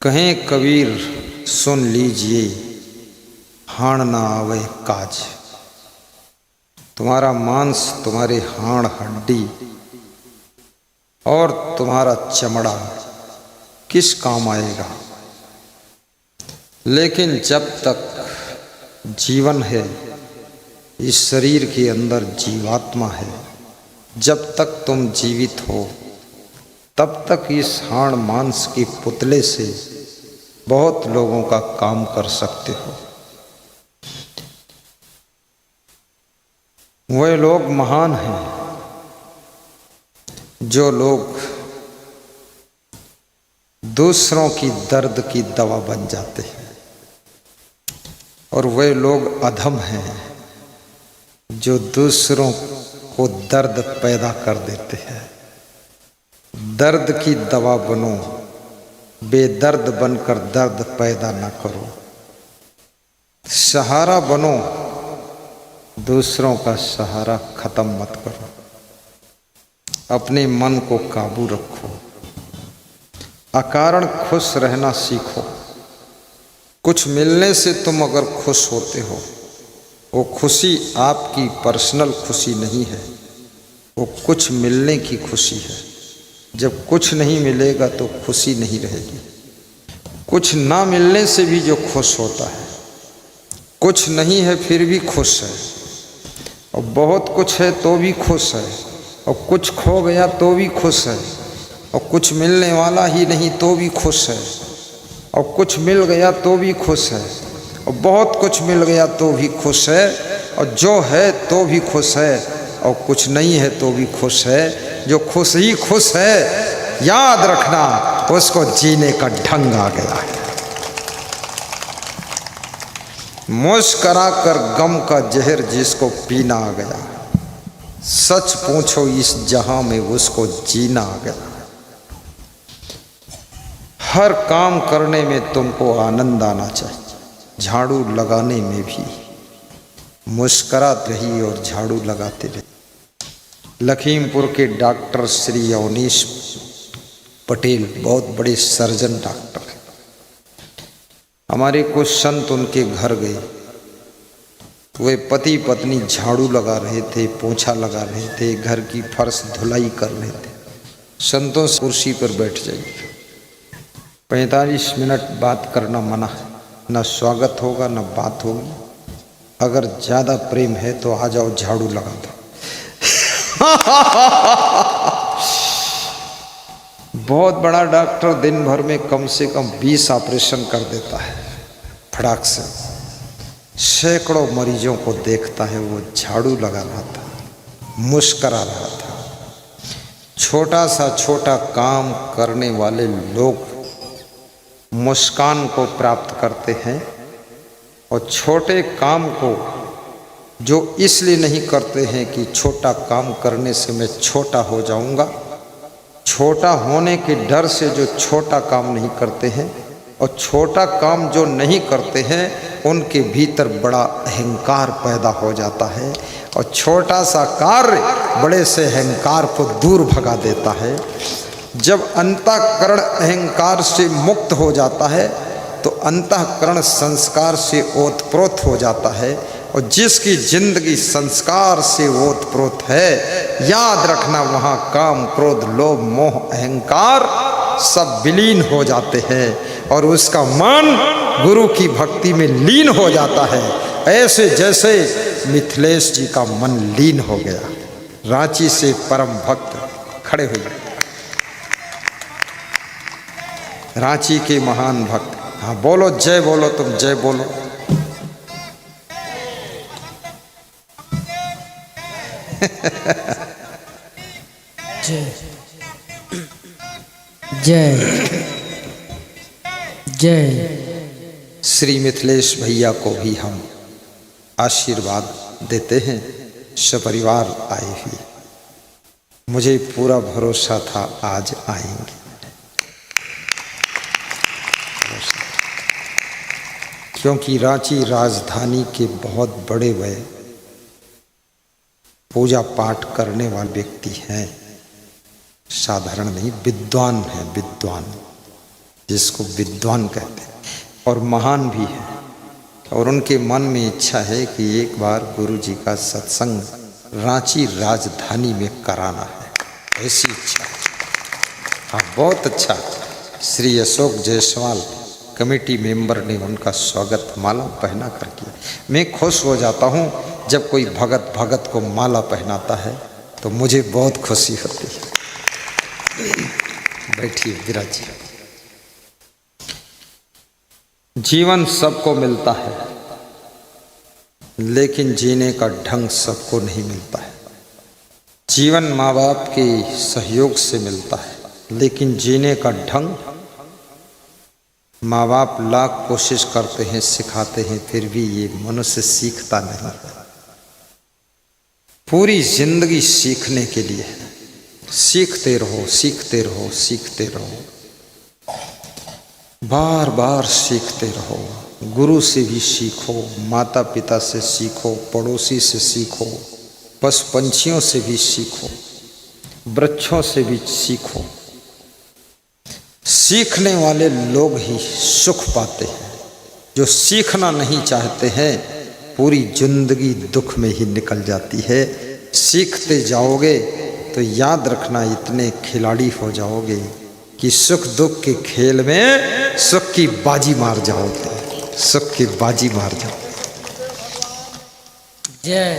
कहें कबीर सुन लीजिए, हाण ना आवे काज। तुम्हारा मांस, तुम्हारे हाड़ हड्डी और तुम्हारा चमड़ा किस काम आएगा? लेकिन जब तक जीवन है, इस शरीर के अंदर जीवात्मा है, जब तक तुम जीवित हो, तब तक इस हाड़ मांस के पुतले से बहुत लोगों का काम कर सकते हो। वे लोग महान हैं जो लोग दूसरों की दर्द की दवा बन जाते हैं, और वे लोग अधम हैं जो दूसरों को दर्द पैदा कर देते हैं। दर्द की दवा बनो, बेदर्द बनकर दर्द पैदा न करो। सहारा बनो, दूसरों का सहारा खत्म मत करो। अपने मन को काबू रखो, अकारण खुश रहना सीखो। कुछ मिलने से तुम अगर खुश होते हो, वो खुशी आपकी पर्सनल खुशी नहीं है, वो कुछ मिलने की खुशी है। जब कुछ नहीं मिलेगा तो खुशी नहीं रहेगी। कुछ ना मिलने से भी जो खुश होता है, कुछ नहीं है फिर भी खुश है, और बहुत कुछ है तो भी खुश है, और कुछ खो गया तो भी खुश है, और कुछ मिलने वाला ही नहीं तो भी खुश है, और कुछ मिल गया तो भी खुश है, और बहुत कुछ मिल गया तो भी खुश है, और जो है तो भी खुश है, और कुछ नहीं है तो भी खुश है। जो खुश ही खुश है, याद रखना उसको जीने का ढंग आ गया है। मुस्करा कर गम का जहर जिसको पीना आ गया, सच पूछो इस जहां में उसको जीना आ गया। हर काम करने में तुमको आनंद आना चाहिए, झाड़ू लगाने में भी मुस्कराते रहिए और झाड़ू लगाते रहिए। लखीमपुर के डॉक्टर श्री अवनीश पटेल बहुत बड़े सर्जन डॉक्टर हैं। हमारे कुछ संत उनके घर गए तो वे पति पत्नी झाड़ू लगा रहे थे, पोछा लगा रहे थे, घर की फर्श धुलाई कर रहे थे। संतों से कुर्सी पर बैठ जाइए, 45 मिनट बात करना मना है, न स्वागत होगा न बात होगी। अगर ज़्यादा प्रेम है तो आ जाओ, झाड़ू लगा दो। बहुत बड़ा डॉक्टर दिन भर में कम से कम 20 ऑपरेशन कर देता है फटाक से। सैकड़ों मरीजों को देखता है, वो झाड़ू लगा रहा था, मुस्करा रहा था। छोटा सा छोटा काम करने वाले लोग मुस्कान को प्राप्त करते हैं, और छोटे काम को जो इसलिए नहीं करते हैं कि छोटा काम करने से मैं छोटा हो जाऊंगा, छोटा होने के डर से जो छोटा काम नहीं करते हैं, और छोटा काम जो नहीं करते हैं उनके भीतर बड़ा अहंकार पैदा हो जाता है, और छोटा सा कार्य बड़े से अहंकार को दूर भगा देता है। जब अंतःकरण अहंकार से मुक्त हो जाता है तो अंतःकरण संस्कार से ओतप्रोत हो जाता है, और जिसकी जिंदगी संस्कार से ओतप्रोत है, याद रखना वहाँ काम क्रोध लोभ मोह अहंकार सब विलीन हो जाते हैं, और उसका मन गुरु की भक्ति में लीन हो जाता है, ऐसे जैसे मिथिलेश जी का मन लीन हो गया। रांची से परम भक्त खड़े हुए, रांची के महान भक्त। हाँ बोलो, जय बोलो, तुम जय बोलो। जय जय जय। श्री मिथिलेश भैया को भी हम आशीर्वाद देते हैं, सपरिवार आए हुए। मुझे पूरा भरोसा था आज आएंगे, क्योंकि रांची राजधानी के बहुत बड़े वे पूजा पाठ करने वाले व्यक्ति हैं, साधारण नहीं, विद्वान है, विद्वान जिसको विद्वान कहते हैं, और महान भी है। और उनके मन में इच्छा है कि एक बार गुरु जी का सत्संग रांची राजधानी में कराना है, ऐसी इच्छा है। हाँ बहुत अच्छा। श्री अशोक जायसवाल कमेटी मेंबर ने उनका स्वागत माला पहना कर किया। मैं खुश हो जाता हूँ जब कोई भगत को माला पहनाता है, तो मुझे बहुत खुशी होती है। बैठिए, विराजिए। जीवन सबको मिलता है, लेकिन जीने का ढंग सबको नहीं मिलता है। जीवन माँ बाप के सहयोग से मिलता है, लेकिन जीने का ढंग माँ बाप लाख कोशिश करते हैं, सिखाते हैं, फिर भी ये मनुष्य सीखता नहीं। पूरी जिंदगी सीखने के लिए है, सीखते रहो, सीखते रहो, सीखते रहो, बार बार सीखते रहो। गुरु से भी सीखो, माता पिता से सीखो, पड़ोसी से सीखो, पशु पंछियों से भी सीखो, वृक्षों से भी सीखो। सीखने वाले लोग ही सुख पाते हैं, जो सीखना नहीं चाहते हैं पूरी जिंदगी दुख में ही निकल जाती है। सीखते जाओगे तो याद रखना इतने खिलाड़ी हो जाओगे कि सुख दुख के खेल में सुख की बाजी मार जाओगे, सुख की बाजी मार जाओगे। जय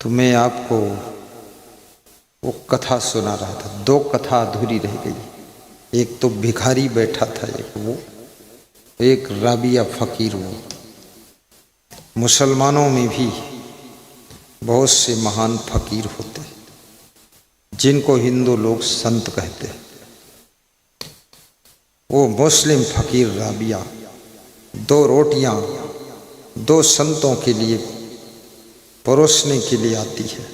तो मैं आपको वो कथा सुना रहा था। 2 कथा अधूरी रह गई। एक तो भिखारी बैठा था, एक राबिया फकीर। वो मुसलमानों में भी बहुत से महान फकीर होते जिनको हिंदू लोग संत कहते हैं। वो मुस्लिम फकीर राबिया 2 रोटियां 2 संतों के लिए परोसने के लिए आती है।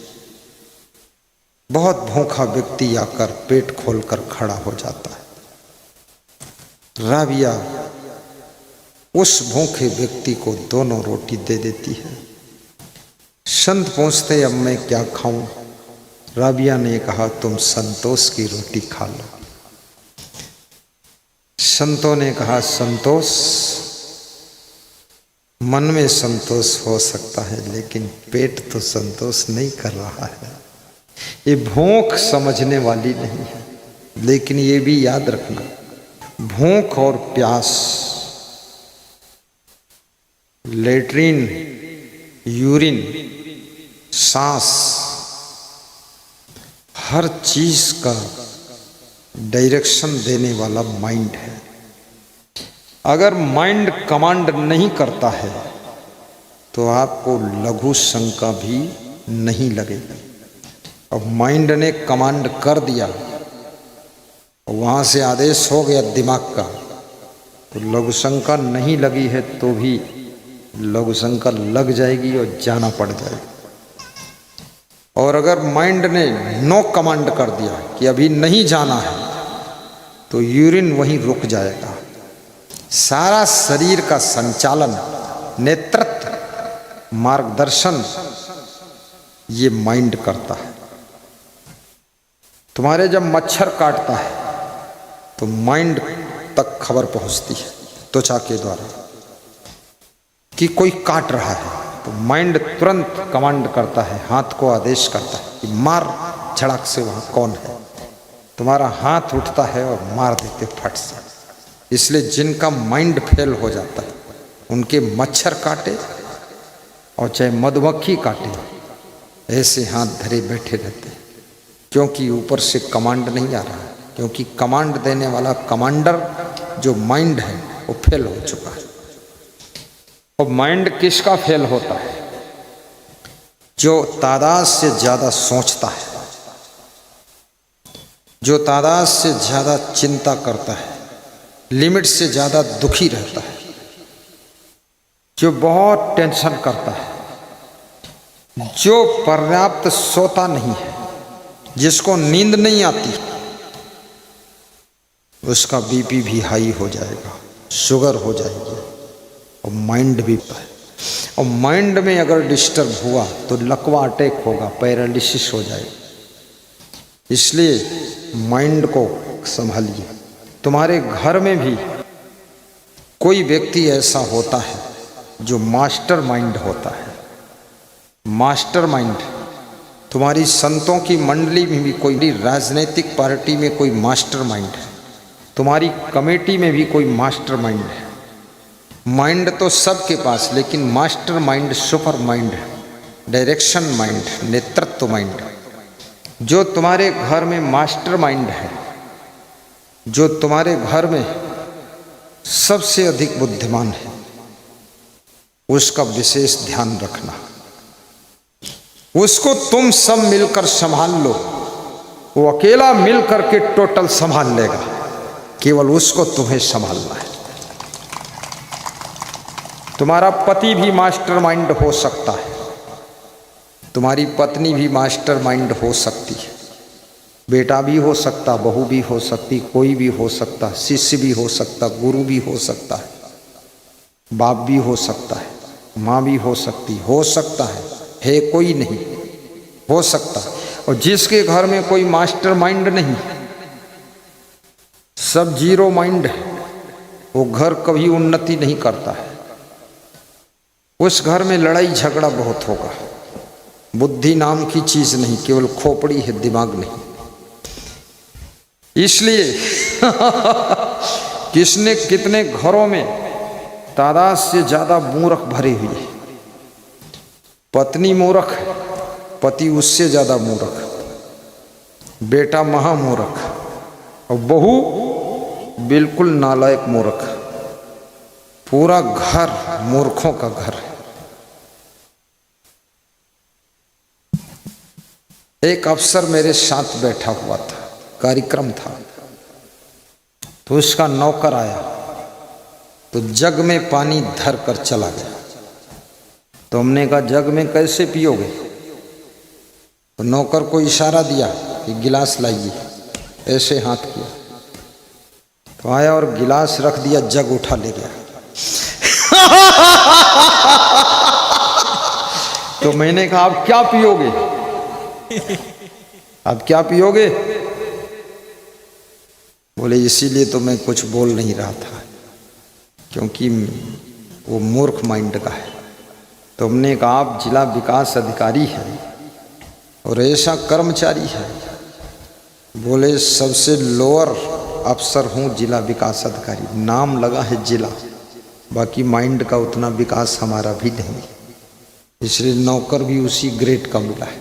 बहुत भूखा व्यक्ति आकर पेट खोलकर खड़ा हो जाता है। राबिया उस भूखे व्यक्ति को दोनों रोटी दे देती है। संत पूछते अब मैं क्या खाऊं? राबिया ने कहा तुम संतोष की रोटी खा लो। संतों ने कहा संतोष, मन में संतोष हो सकता है लेकिन पेट तो संतोष नहीं कर रहा है। ये भूख समझने वाली नहीं है। लेकिन ये भी याद रखना, भूख और प्यास, लेट्रिन, यूरिन, सांस, हर चीज का डायरेक्शन देने वाला माइंड है। अगर माइंड कमांड नहीं करता है तो आपको लघु शंका भी नहीं लगेगी। अब माइंड ने कमांड कर दिया, वहां से आदेश हो गया दिमाग का, तो लघु शंका नहीं लगी है तो भी लघु शंका लग जाएगी और जाना पड़ जाएगा। और अगर माइंड ने नो कमांड कर दिया कि अभी नहीं जाना है तो यूरिन वहीं रुक जाएगा। सारा शरीर का संचालन, नेतृत्व, मार्गदर्शन ये माइंड करता है। तुम्हारे जब मच्छर काटता है तो माइंड तक खबर पहुंचती है त्वचा के द्वारा कि कोई काट रहा है, तो माइंड तुरंत कमांड करता है, हाथ को आदेश करता है कि मार झड़क से वहां कौन है। तुम्हारा हाथ उठता है और मार देते फट से। इसलिए जिनका माइंड फेल हो जाता है उनके मच्छर काटे और चाहे मधुमक्खी काटे, ऐसे हाथ धरे बैठे रहते हैं, क्योंकि ऊपर से कमांड नहीं आ रहा है। क्योंकि कमांड देने वाला कमांडर जो माइंड है वो फेल हो चुका है। और माइंड किसका फेल होता है? जो तादाद से ज्यादा सोचता है, जो तादाद से ज्यादा चिंता करता है, लिमिट से ज्यादा दुखी रहता है, जो बहुत टेंशन करता है, जो पर्याप्त सोता नहीं है, जिसको नींद नहीं आती, उसका बीपी भी हाई हो जाएगा, शुगर हो जाएगी और माइंड भी। और माइंड में अगर डिस्टर्ब हुआ तो लकवा अटैक होगा, पैरालिसिस हो जाएगा। इसलिए माइंड को संभालिए। तुम्हारे घर में भी कोई व्यक्ति ऐसा होता है जो मास्टर माइंड होता है। मास्टर माइंड तुम्हारी संतों की मंडली में भी कोई, राजनीतिक पार्टी में कोई मास्टर माइंड है, तुम्हारी कमेटी में भी कोई मास्टर माइंड है। माइंड तो सबके पास, लेकिन मास्टर माइंड सुपर माइंड है, डायरेक्शन माइंड, नेतृत्व माइंड। जो तुम्हारे घर में मास्टर माइंड है, जो तुम्हारे घर में सबसे अधिक बुद्धिमान है, उसका विशेष ध्यान रखना। उसको तुम सब मिलकर संभाल लो। वो अकेला मिलकर के टोटल संभाल लेगा, केवल उसको तुम्हें संभालना है। तुम्हारा पति भी मास्टर माइंड हो सकता है, तुम्हारी पत्नी भी मास्टर माइंड हो सकती है, बेटा भी हो सकता, बहू भी हो सकती, कोई भी हो सकता, शिष्य भी हो सकता, गुरु भी हो सकता है, बाप भी हो सकता है, माँ भी हो सकती, हो सकता है कोई नहीं, हो सकता। और जिसके घर में कोई मास्टर माइंड नहीं, सब जीरो माइंड है, वो घर कभी उन्नति नहीं करता है। उस घर में लड़ाई झगड़ा बहुत होगा। बुद्धि नाम की चीज नहीं, केवल खोपड़ी है, दिमाग नहीं। इसलिए किसने कितने घरों में तादाद से ज्यादा मूर्ख भरे हुए। पत्नी मूर्ख है, पति उससे ज़्यादा मूर्ख, बेटा महामूर्ख और बहू बिल्कुल नालायक मूर्ख। पूरा घर मूर्खों का घर है। एक अफसर मेरे साथ बैठा हुआ था, कार्यक्रम था, तो उसका नौकर आया तो जग में पानी धर कर चला गया। तो हमने कहा जग में कैसे पियोगे? तो नौकर को इशारा दिया कि गिलास लाइए, ऐसे हाथ किया तो आया और गिलास रख दिया, जग उठा ले गया। तो मैंने कहा आप क्या पियोगे, आप क्या पियोगे? बोले इसीलिए तो मैं कुछ बोल नहीं रहा था, क्योंकि वो मूर्ख माइंड का है। तो हमने कहा आप जिला विकास अधिकारी हैं और ऐसा कर्मचारी है। बोले सबसे लोअर अफसर हूँ जिला विकास अधिकारी, नाम लगा है जिला, बाकी माइंड का उतना विकास हमारा भी नहीं, इसलिए नौकर भी उसी ग्रेड का मिला है।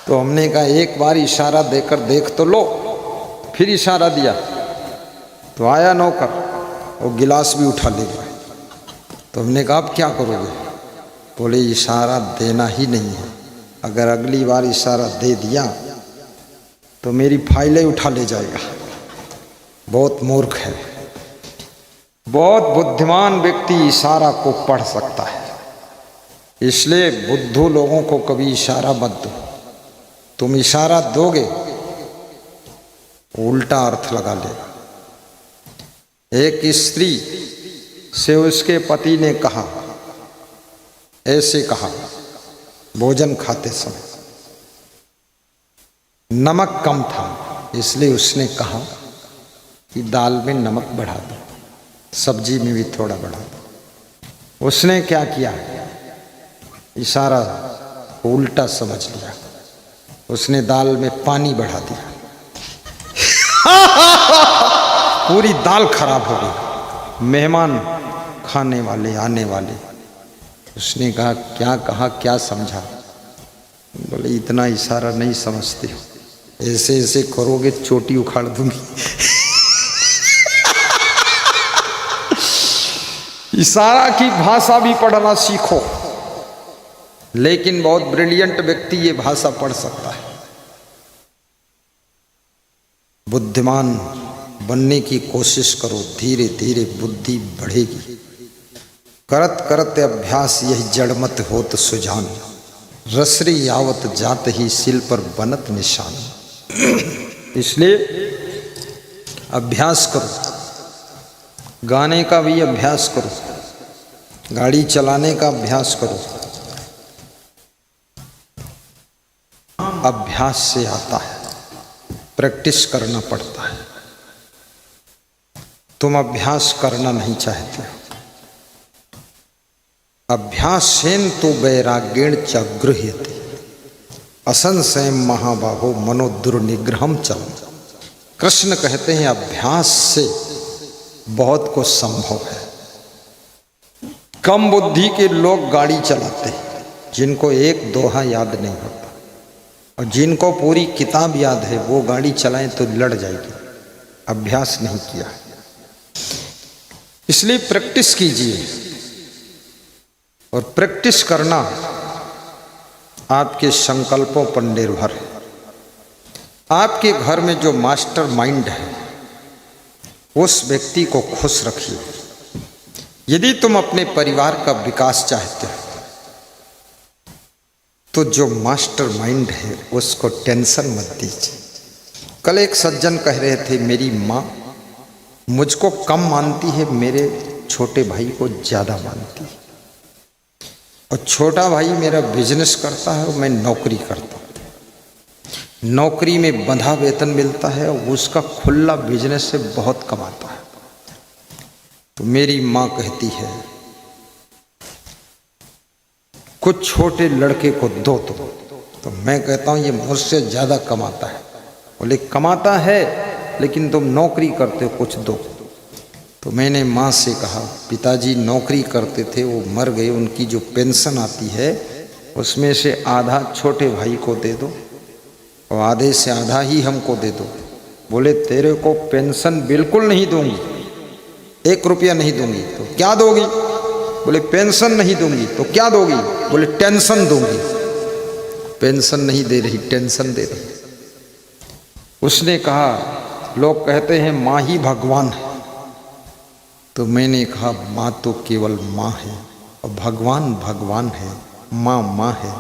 तो हमने कहा एक बार इशारा देकर देख तो लो। फिर इशारा दिया तो आया नौकर और गिलास भी उठा ले गया। तो हमने कहा अब क्या करोगे? बोले इशारा देना ही नहीं है, अगर अगली बार इशारा दे दिया तो मेरी फाइलें उठा ले जाएगा। बहुत मूर्ख है। बहुत बुद्धिमान व्यक्ति इशारा को पढ़ सकता है, इसलिए बुद्धू लोगों को कभी इशारा मत दो। तुम इशारा दोगे उल्टा अर्थ लगा लेगा। एक स्त्री से उसके पति ने कहा, ऐसे कहा भोजन खाते समय, नमक कम था इसलिए उसने कहा कि दाल में नमक बढ़ा दो, सब्जी में भी थोड़ा बढ़ा दो। उसने क्या किया, इशारा उल्टा समझ लिया, उसने दाल में पानी बढ़ा दिया। पूरी दाल खराब हो गई। मेहमान खाने वाले आने वाले, उसने कहा क्या समझा? बोले इतना इशारा नहीं समझते हो, ऐसे ऐसे करोगे चोटी उखाड़ दूंगी। इशारा की भाषा भी पढ़ना सीखो, लेकिन बहुत ब्रिलियंट व्यक्ति ये भाषा पढ़ सकता है। बुद्धिमान बनने की कोशिश करो, धीरे धीरे बुद्धि बढ़ेगी। करत करत अभ्यास यही जड़मत होत सुजान, रसरी यावत जात ही सिल पर बनत निशान। इसलिए अभ्यास करो, गाने का भी अभ्यास करो, गाड़ी चलाने का अभ्यास करो। अभ्यास से आता है, प्रैक्टिस करना पड़ता है। तुम अभ्यास करना नहीं चाहते हो। अभ्यासेन तो वैराग्येण च गृह्यते असंशयम महाबाहो मनो दुर्निग्रहम चलम। कृष्ण कहते हैं अभ्यास से बहुत कुछ संभव है। कम बुद्धि के लोग गाड़ी चलाते हैं, जिनको एक दोहा याद नहीं होता, और जिनको पूरी किताब याद है वो गाड़ी चलाएं तो लड़ जाएगी, अभ्यास नहीं किया। इसलिए प्रैक्टिस कीजिए, और प्रैक्टिस करना आपके संकल्पों पर निर्भर है। आपके घर में जो मास्टर माइंड है उस व्यक्ति को खुश रखिए। यदि तुम अपने परिवार का विकास चाहते हो तो जो मास्टर माइंड है उसको टेंशन मत दीजिए। कल एक सज्जन कह रहे थे, मेरी माँ मुझको कम मानती है, मेरे छोटे भाई को ज़्यादा मानती है, और छोटा भाई मेरा बिजनेस करता है और मैं नौकरी करता हूँ। नौकरी में बंधा वेतन मिलता है और उसका खुला बिजनेस से बहुत कमाता है। तो मेरी माँ कहती है कुछ छोटे लड़के को दो तो मैं कहता हूँ ये मुझसे ज़्यादा कमाता है। बोले कमाता है लेकिन तुम नौकरी करते हो, कुछ दो। तो मैंने माँ से कहा, पिताजी नौकरी करते थे, वो मर गए, उनकी जो पेंशन आती है उसमें से आधा छोटे भाई को दे दो और आधे से आधा ही हमको दे दो। बोले तेरे को पेंशन बिल्कुल नहीं दूंगी, 1 रुपया नहीं दूंगी। तो क्या दोगी? बोले पेंशन नहीं दूंगी। तो क्या दोगी? बोले टेंशन दूंगी। पेंशन नहीं दे रही, टेंशन दे रही। उसने कहा लोग कहते हैं माँ ही भगवान है। तो मैंने कहा माँ तो केवल माँ है और भगवान भगवान है, माँ माँ है।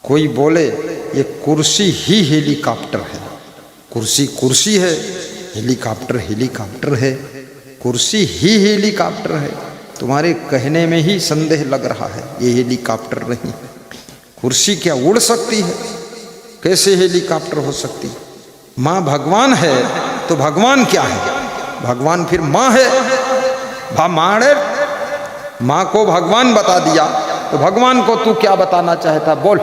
कोई बोले ये कुर्सी ही हेलीकॉप्टर है, कुर्सी कुर्सी है, हेलीकॉप्टर हेलीकॉप्टर है, कुर्सी ही हेलीकॉप्टर है। तुम्हारे कहने में ही संदेह लग रहा है, ये हेलीकॉप्टर नहीं है। कुर्सी क्या उड़ सकती है? कैसे हेलीकॉप्टर हो सकती? माँ भगवान है तो भगवान क्या है? भगवान फिर माँ है। माँ को भगवान बता दिया तो भगवान को तू क्या बताना चाहता? बोल।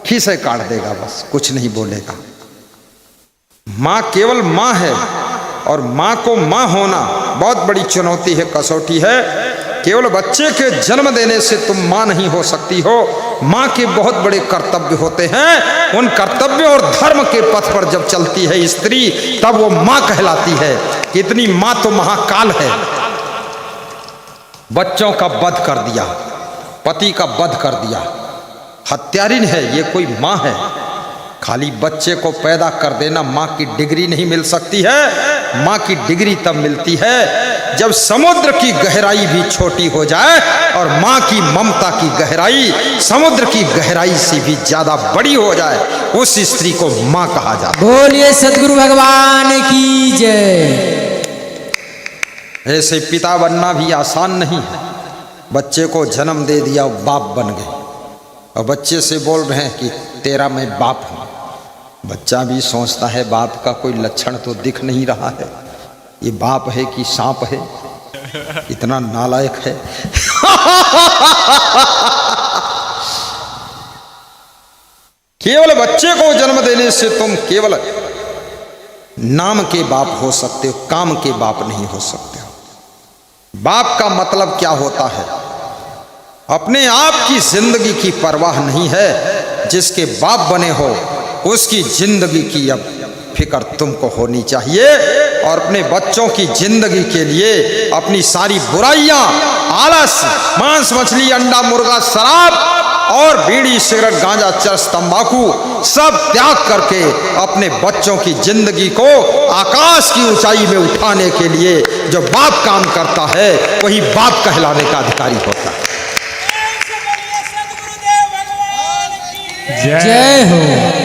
खीसे काट देगा, बस कुछ नहीं बोलेगा। माँ केवल माँ है और माँ को माँ होना बहुत बड़ी चुनौती है, कसौटी है। केवल बच्चे के जन्म देने से तुम माँ नहीं हो सकती हो। माँ के बहुत बड़े कर्तव्य होते हैं। उन कर्तव्य और धर्म के पथ पर जब चलती है स्त्री, तब वो माँ कहलाती है। इतनी माँ तो महाकाल है। बच्चों का वध कर दिया, पति का वध कर दिया, हत्यारिन है। ये कोई माँ है? खाली बच्चे को पैदा कर देना माँ की डिग्री नहीं मिल सकती है। माँ की डिग्री तब मिलती है जब समुद्र की गहराई भी छोटी हो जाए और माँ की ममता की गहराई समुद्र की गहराई से भी ज्यादा बड़ी हो जाए, उस स्त्री को माँ कहा जाता है। बोलिए सद्गुरु भगवान की जय। ऐसे पिता बनना भी आसान नहीं है। बच्चे को जन्म दे दिया, बाप बन गए और बच्चे से बोल रहे हैं कि तेरा मैं बाप हूँ। बच्चा भी सोचता है बाप का कोई लक्षण तो दिख नहीं रहा है, ये बाप है कि सांप है? इतना नालायक है। केवल बच्चे को जन्म देने से तुम केवल नाम के बाप हो सकते हो, काम के बाप नहीं हो सकते हो। बाप का मतलब क्या होता है? अपने आप की जिंदगी की परवाह नहीं है। जिसके बाप बने हो उसकी जिंदगी की अब फिक्र तुमको होनी चाहिए और अपने बच्चों की जिंदगी के लिए अपनी सारी बुराइयां, आलस, मांस मछली, अंडा मुर्गा, शराब और बीड़ी सिगरेट गांजा चरस तंबाकू सब त्याग करके अपने बच्चों की जिंदगी को आकाश की ऊंचाई में उठाने के लिए जो बाप काम करता है वही बाप कहलाने का अधिकारी होता है। जय जय हो।